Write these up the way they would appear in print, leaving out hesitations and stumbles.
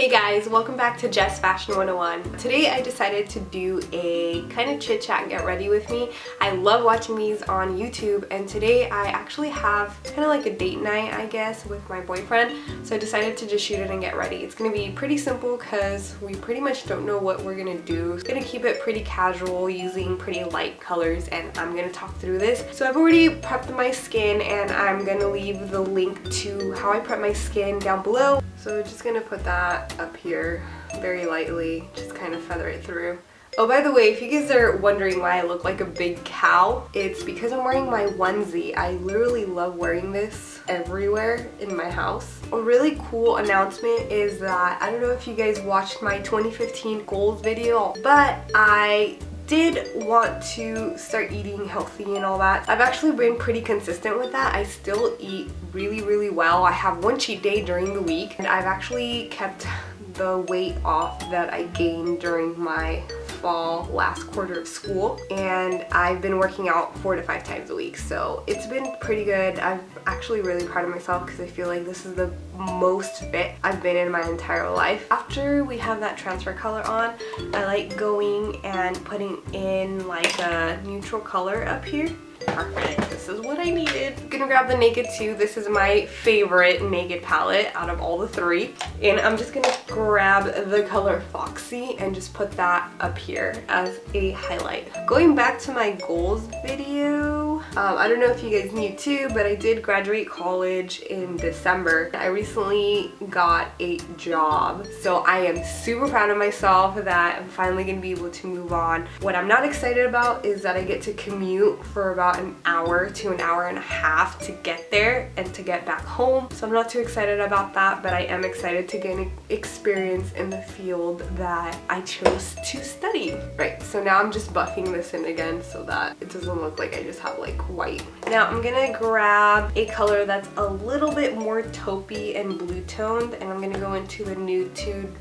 Hey guys, welcome back to Jess Fashion 101. Today I decided to do a kind of chit chat and get ready with me. I love watching these on YouTube, and today I actually have kind of like a date night, I guess, with my boyfriend. So I decided to just shoot it and get ready. It's going to be pretty simple because we pretty much don't know what we're going to do. I'm going to keep it pretty casual using pretty light colors, and I'm going to talk through this. So I've already prepped my skin, and I'm going to leave the link to how I prep my skin down below. So we're just gonna put that up here very lightly, just kind of feather it through. Oh, by the way, if you guys are wondering why I look like a big cow, it's because I'm wearing my onesie. I literally love wearing this everywhere in my house. A really cool announcement is that, I don't know if you guys watched my 2015 goals video, but I did want to start eating healthy and all that. I've actually been pretty consistent with that. I still eat really well. I have one cheat day during the week, and I've actually kept the weight off that I gained during my fall last quarter of school, and I've been working out 4 to 5 times a week, so it's been pretty good. I'm actually really proud of myself because I feel like this is the most fit I've been in my entire life. After we have that transfer color on, I like going and putting in like a neutral color up here. Perfect, this is what I needed. I'm gonna grab the Naked 2. This is my favorite Naked palette out of all the 3. And I'm just gonna grab the color Foxy and just put that up here as a highlight. Going back to my goals video, I don't know if you guys knew too, but I did graduate college in December. I recently got a job, so I am super proud of myself that I'm finally gonna be able to move on. What I'm not excited about is that I get to commute for about an hour to an hour and a half to get there and to get back home. So I'm not too excited about that, but I am excited to gain experience in the field that I chose to study. Right, so now I'm just buffing this in again so that it doesn't look like I just have like white. Now I'm gonna grab a color that's a little bit more taupey and blue toned, and I'm gonna go into the Nude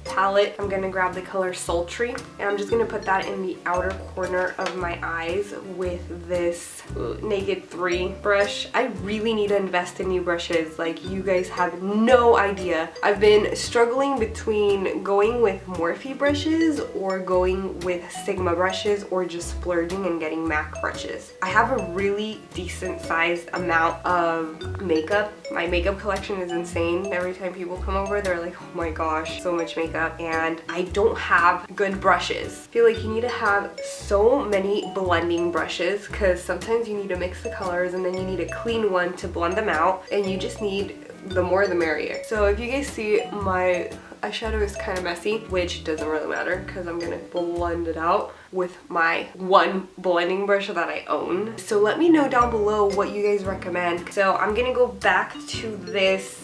palette. I'm gonna grab the color Sultry, and I'm just gonna put that in the outer corner of my eyes with this Naked 3 brush. I really need to invest in new brushes. Like, you guys have no idea. I've been struggling between going with Morphe brushes or going with Sigma brushes or just splurging and getting MAC brushes. I have a really decent sized amount of makeup. My makeup collection is insane. Every time people come over, they're like, oh my gosh, so much makeup, and I don't have good brushes. I feel like you need to have so many blending brushes because sometimes you need to mix the colors and then you need a clean one to blend them out, and you just need the more the merrier. So if you guys see, my eyeshadow is kind of messy, which doesn't really matter because I'm gonna blend it out with my one blending brush that I own. So let me know down below what you guys recommend. So I'm gonna go back to this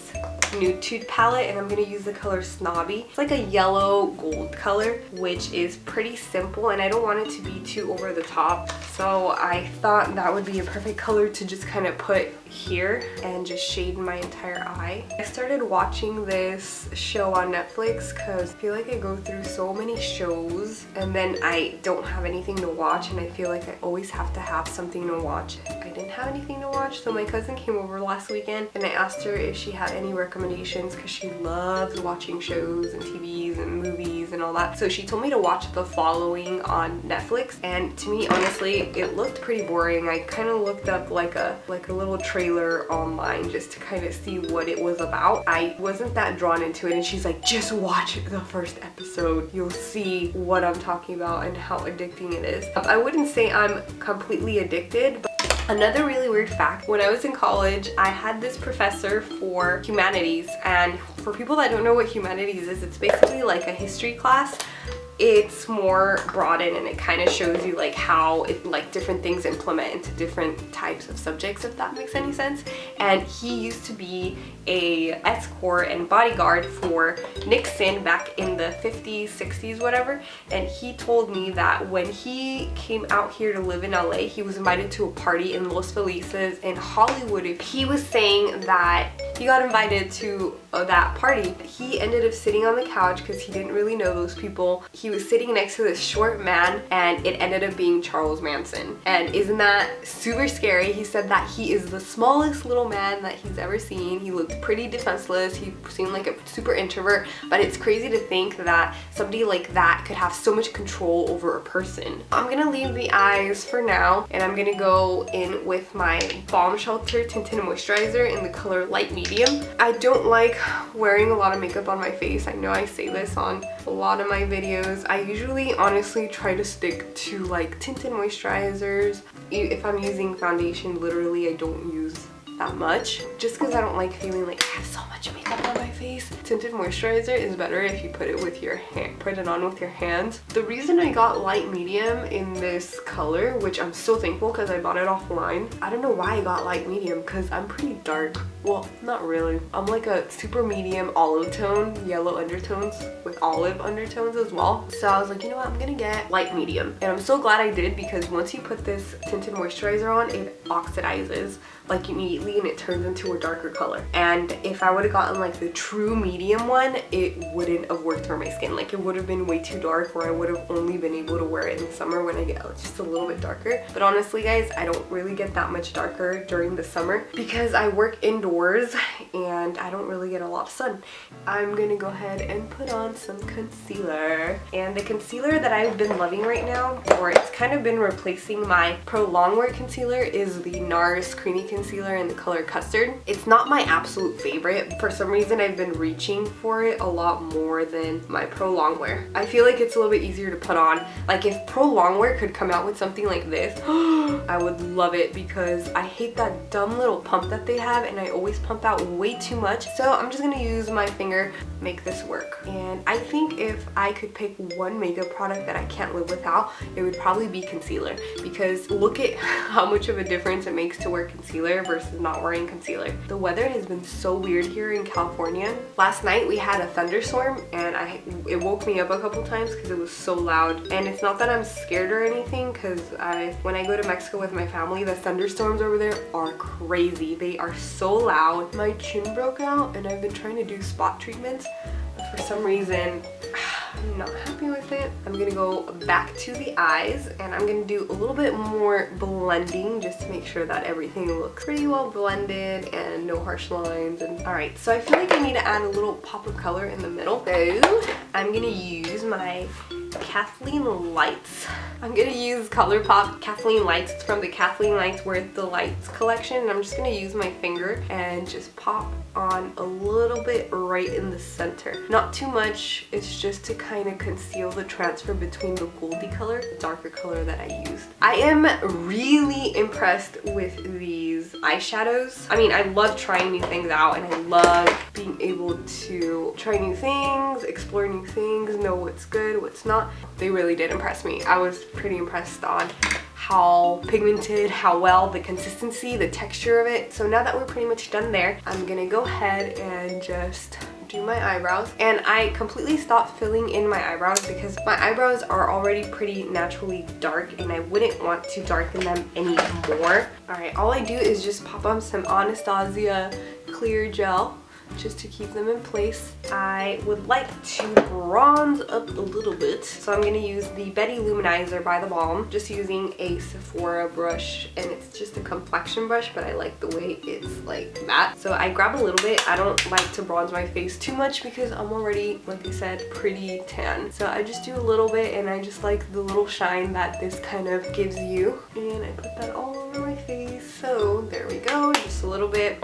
Nude palette, and I'm gonna use the color Snobby. It's like a yellow gold color, which is pretty simple, and I don't want it to be too over the top, so I thought that would be a perfect color to just kind of put here and just shade my entire eye. I started watching this show on Netflix because I feel like I go through so many shows and then I don't have anything to watch, and I feel like I always have to have something to watch. I didn't have anything to watch, so my cousin came over last weekend and I asked her if she had any recommendations because she loves watching shows and TVs and movies and all that. So she told me to watch The Following on Netflix, and to me, honestly, it looked pretty boring. I kind of looked up like a little trailer online just to kind of see what it was about. I wasn't that drawn into it, and she's like, just watch the first episode. You'll see what I'm talking about and how addicting it is. I wouldn't say I'm completely addicted, but another really weird fact, when I was in college, I had this professor for humanities, and for people that don't know what humanities is, it's basically like a history class. It's more broadened, and it kind of shows you like how different things implement into different types of subjects, if that makes any sense. And he used to be a escort and bodyguard for Nixon back in the 50s, 60s, whatever. And he told me that when he came out here to live in LA, he was invited to a party in Los Felices in Hollywood. He was saying that he got invited to that party. He ended up sitting on the couch because he didn't really know those people. He was sitting next to this short man and it ended up being Charles Manson. And isn't that super scary? He said that he is the smallest little man that he's ever seen. He looked pretty defenseless. He seemed like a super introvert, but it's crazy to think that somebody like that could have so much control over a person. I'm gonna leave the eyes for now and I'm gonna go in with my Bomb Shelter Tinted Moisturizer in the color light medium. I don't like wearing a lot of makeup on my face. I know I say this on a lot of my videos. I usually honestly try to stick to like tinted moisturizers. If I'm using foundation, literally I don't use that much just because I don't like feeling like I have so much makeup on my face. Tinted moisturizer is better if you put it with your hand, put it on with your hands. The reason I got light medium in this color, which I'm so thankful because I bought it offline. I don't know why I got light medium because I'm pretty dark. Well, not really. I'm like a super medium olive tone, yellow undertones with olive undertones as well. So I was like, you know what, I'm gonna get light medium. And I'm so glad I did because once you put this tinted moisturizer on, it oxidizes like immediately and it turns into a darker color. And if I would have gotten like the true medium one, it wouldn't have worked for my skin. Like it would have been way too dark, or I would have only been able to wear it in the summer when I get just a little bit darker. But honestly guys, I don't really get that much darker during the summer because I work indoors and I don't really get a lot of sun. I'm gonna go ahead and put on some concealer. And the concealer that I've been loving right now, or it's kind of been replacing my Pro Longwear concealer, is the NARS Creamy Concealer in the color Custard. It's not my absolute favorite. For some reason I've been reaching for it a lot more than my Pro Longwear. I feel like it's a little bit easier to put on. Like if Pro Longwear could come out with something like this, I would love it because I hate that dumb little pump that they have and I always pump out way too much. So I'm just gonna use my finger, make this work. And I think if I could pick one makeup product that I can't live without, it would probably be concealer, because look at how much of a difference it makes to wear concealer versus not wearing concealer. The weather has been so weird here in California. Last night we had a thunderstorm and it woke me up a couple times because it was so loud. And it's not that I'm scared or anything, because when I go to Mexico with my family, the thunderstorms over there are crazy. They are so loud. My chin broke out and I've been trying to do spot treatments, but for some reason I'm not happy with it. I'm gonna go back to the eyes and I'm gonna do a little bit more blending just to make sure that everything looks pretty well blended and no harsh lines. And alright, so I feel like I need to add a little pop of color in the middle. So I'm gonna use my Kathleen Lights. I'm gonna use ColourPop Kathleen Lights. It's from the Kathleen Lights Worth the Lights collection, and I'm just gonna use my finger and just pop on a little bit right in the center. Not too much, it's just to kind of conceal the transfer between the goldy color, the darker color that I used. I am really impressed with these eyeshadows. I mean, I love trying new things out and I love being able to try new things, explore new things, know what's good, what's not. They really did impress me. I was pretty impressed on how pigmented, how well, the consistency, the texture of it. So now that we're pretty much done there, I'm gonna go ahead and just do my eyebrows. And I completely stopped filling in my eyebrows because my eyebrows are already pretty naturally dark and I wouldn't want to darken them anymore. Alright, all I do is just pop on some Anastasia clear gel just to keep them in place. I would like to bronze up a little bit, so I'm going to use the Betty Luminizer by The Balm, just using a Sephora brush, and it's just a complexion brush, but I like the way it's like that. So I grab a little bit. I don't like to bronze my face too much because I'm already, like I said, pretty tan. So I just do a little bit and I just like the little shine that this kind of gives you, and I put that all over my face. So there we go, just a little bit.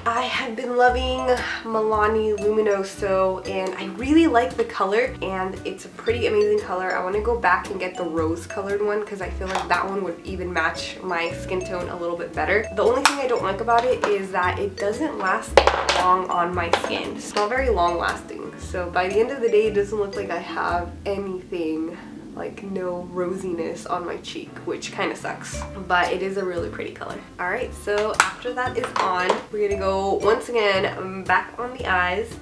I have been loving Milani Luminoso and I really like the color and it's a pretty amazing color. I want to go back and get the rose colored one because I feel like that one would even match my skin tone a little bit better. The only thing I don't like about it is that it doesn't last that long on my skin. It's not very long lasting. So by the end of the day, it doesn't look like I have anything, like no rosiness on my cheek, which kind of sucks, but it is a really pretty color. Alright, so after that is on, we're gonna go once again back on the eyes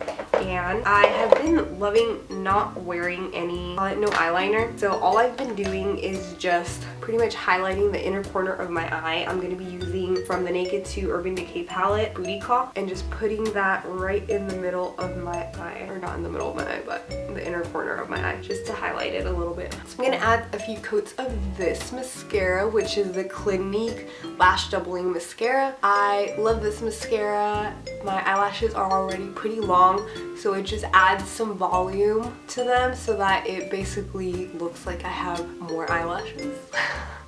and I have been loving not wearing no eyeliner. So all I've been doing is just pretty much highlighting the inner corner of my eye. I'm going to be using from the Naked 2 Urban Decay palette Booty Call and just putting that right in the middle of my eye, or not in the middle of my eye, but the inner corner of my eye, just to highlight it a little bit. So I'm going to add a few coats of this mascara, which is the Clinique Lash Doubling Mascara. I love this mascara. My eyelashes are already pretty long, so it just adds some volume to them so that it basically looks like I have more eyelashes.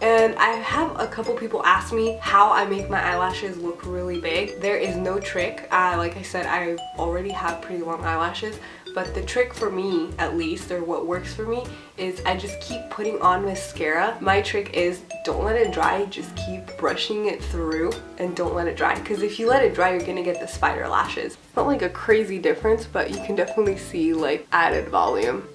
And I have a couple people ask me how I make my eyelashes look really big. There is no trick. Like I said, I already have pretty long eyelashes, but the trick for me, at least, or what works for me, is I just keep putting on mascara. My trick is don't let it dry, just keep brushing it through and don't let it dry, because if you let it dry, you're gonna get the spider lashes. It's not like a crazy difference, but you can definitely see like added volume.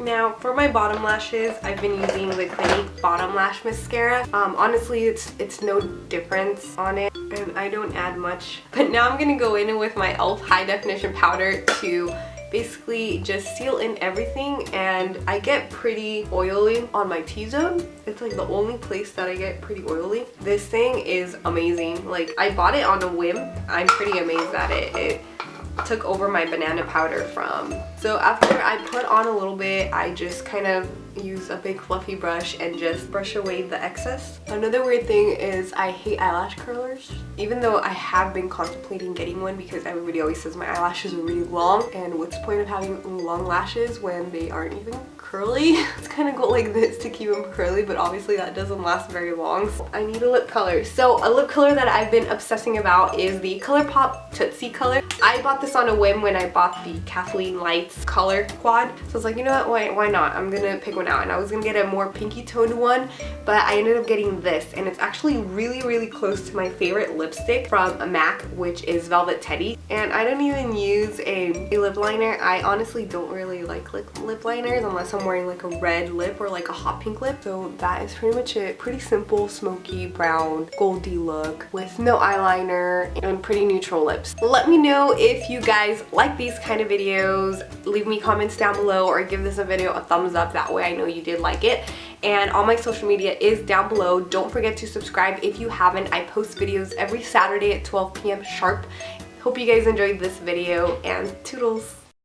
Now for my bottom lashes, I've been using the Clinique Bottom Lash Mascara. Honestly, it's no difference on it and I don't add much. But now I'm gonna go in with my e.l.f. High Definition Powder to basically just seal in everything, and I get pretty oily on my T-zone. It's like the only place that I get pretty oily. This thing is amazing. Like, I bought it on a whim. I'm pretty amazed at it. It took over my banana powder from. So after I put on a little bit, I just kind of use a big fluffy brush and just brush away the excess. Another weird thing is I hate eyelash curlers, even though I have been contemplating getting one because everybody always says my eyelashes are really long, and what's the point of having long lashes when they aren't even curly? It's kind of go like this to keep them curly, but obviously that doesn't last very long. So I need a lip color. So a lip color that I've been obsessing about is the ColourPop Tootsie color. I bought this on a whim when I bought the Kathleen Lights color quad. So I was like, you know what, why not? I'm gonna pick one out, and I was gonna get a more pinky toned one, but I ended up getting this, and it's actually really close to my favorite lipstick from MAC, which is Velvet Teddy. And I don't even use a lip liner. I honestly don't really like lip liners unless I'm wearing like a red lip or like a hot pink lip. So that is pretty much it. Pretty simple, smoky brown, goldy look with no eyeliner and pretty neutral lips. Let me know if you guys like these kind of videos. Leave me comments down below or give this video a thumbs up. That way I know you did like it. And all my social media is down below. Don't forget to subscribe if you haven't. I post videos every Saturday at 12 p.m. sharp. Hope you guys enjoyed this video, and toodles!